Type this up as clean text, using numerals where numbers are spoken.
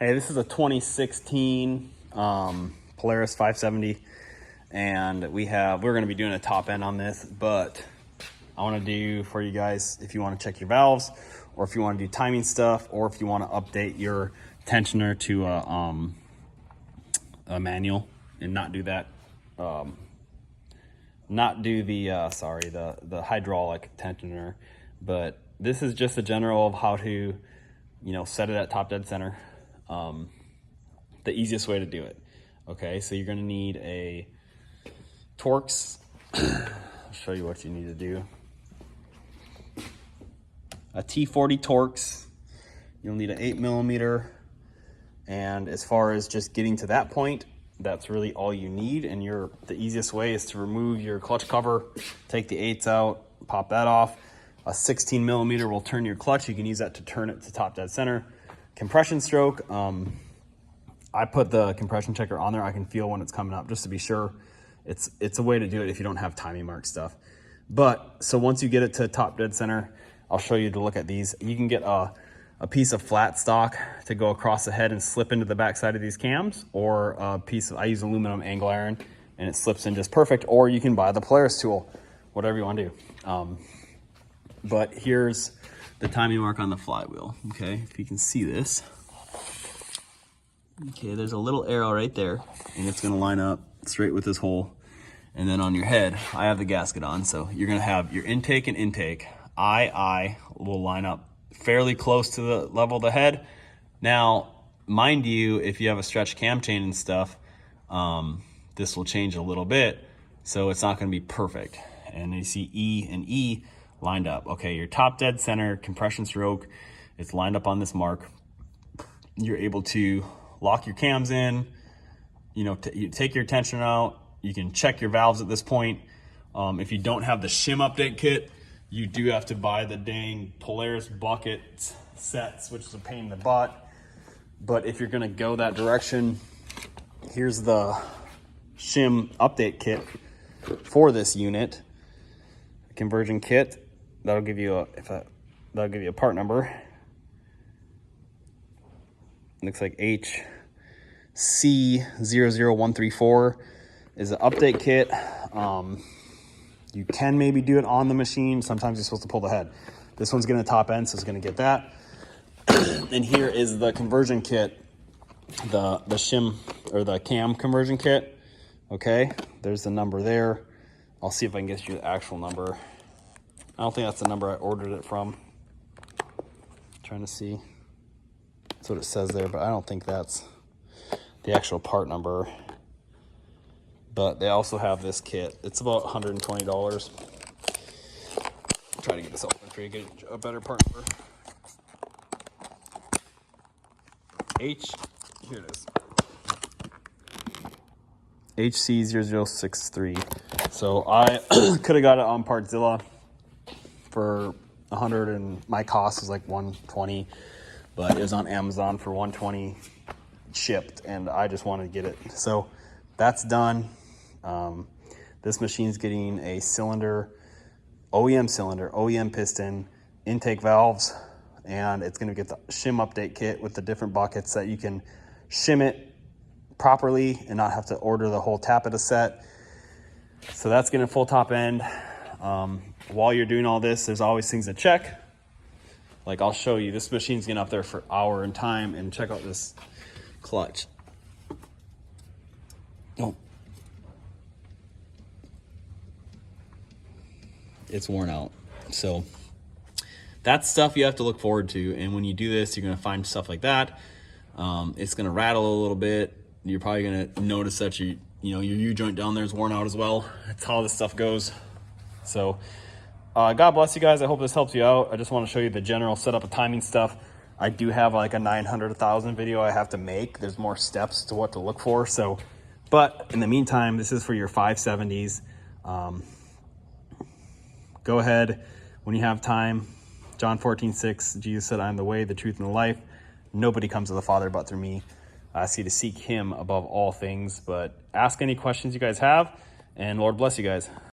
Hey, this is a 2016 Polaris 570, and we're going to be doing a top end on this, but I want to do for you guys, if you want to check your valves, or if you want to do timing stuff, or if you want to update your tensioner to a manual and not do that, not do the the hydraulic tensioner. But this is just a general of how to, set it at top dead center. The easiest way to do it. Okay, so you're going to need a Torx. I'll show you what you need to do. A T40 Torx. You'll need an 8mm, and as far as just getting to that point, that's really all you need. And the easiest way is to remove your clutch cover, take the 8s out, pop that off. A 16mm will turn your clutch. You can use that to turn it to top dead center. Compression stroke. I put the compression checker on there. I can feel when it's coming up just to be sure. It's a way to do it if you don't have timing mark stuff. But so once you get it to top dead center, I'll show you to look at these. You can get a piece of flat stock to go across the head and slip into the backside of these cams, or a piece of, I use aluminum angle iron and it slips in just perfect, or you can buy the Polaris tool, whatever you want to do. But here's the timing mark on the flywheel. Okay, if you can see this. Okay, there's a little arrow right there, and it's gonna line up straight with this hole. And then on your head, I have the gasket on, so you're gonna have your intake and intake. I will line up fairly close to the level of the head. Now, mind you, if you have a stretched cam chain and stuff, this will change a little bit, so it's not gonna be perfect. And you see E and E lined up. Okay, your top dead center compression stroke, it's lined up on this mark. You're able to lock your cams in, you take your tension out. You can check your valves at this point. If you don't have the Shim update kit, you do have to buy the dang Polaris bucket sets, which is a pain in the butt. But if you're gonna go that direction, here's the Shim update kit for this unit. Conversion kit, that'll give you a part number. Looks like HC00134 is an update kit. You can maybe do it on the machine. Sometimes you're supposed to pull the head. This one's gonna top end, so it's gonna get that. And here is the conversion kit, the Shim, or the cam conversion kit. Okay, there's the number there. I'll see if I can get you the actual number. I don't think that's the number I ordered it from. Trying to see. That's what it says there, but I don't think that's the actual part number. But they also have this kit. It's about $120. Try to get this open for you, get a better part number. Here it is. HC0063. So I could have got it on Partzilla for 100, and my cost was like 120, but it was on Amazon for 120 shipped, and I just wanted to get it. So that's done. This machine's getting a cylinder, OEM piston, intake valves, and it's gonna get the Shim update kit with the different buckets that you can shim it properly and not have to order the whole tappeta set. So that's getting a full top end. While you're doing all this, there's always things to check. Like I'll show you, this machine's getting up there for hour and time, and check out this clutch. Oh. It's worn out. So that's stuff you have to look forward to. And when you do this, you're gonna find stuff like that. It's gonna rattle a little bit. You're probably gonna notice that your U-joint down there is worn out as well. That's how this stuff goes. So God bless you guys. I hope this helps you out. I just want to show you the general setup of timing stuff. I do have like a 900, 1,000 video I have to make. There's more steps to what to look for. So, but in the meantime, this is for your 570s. Go ahead when you have time. John 14:6, Jesus said, I am the way, the truth, and the life. Nobody comes to the Father but through me. I ask you to seek him above all things, but ask any questions you guys have, and Lord bless you guys.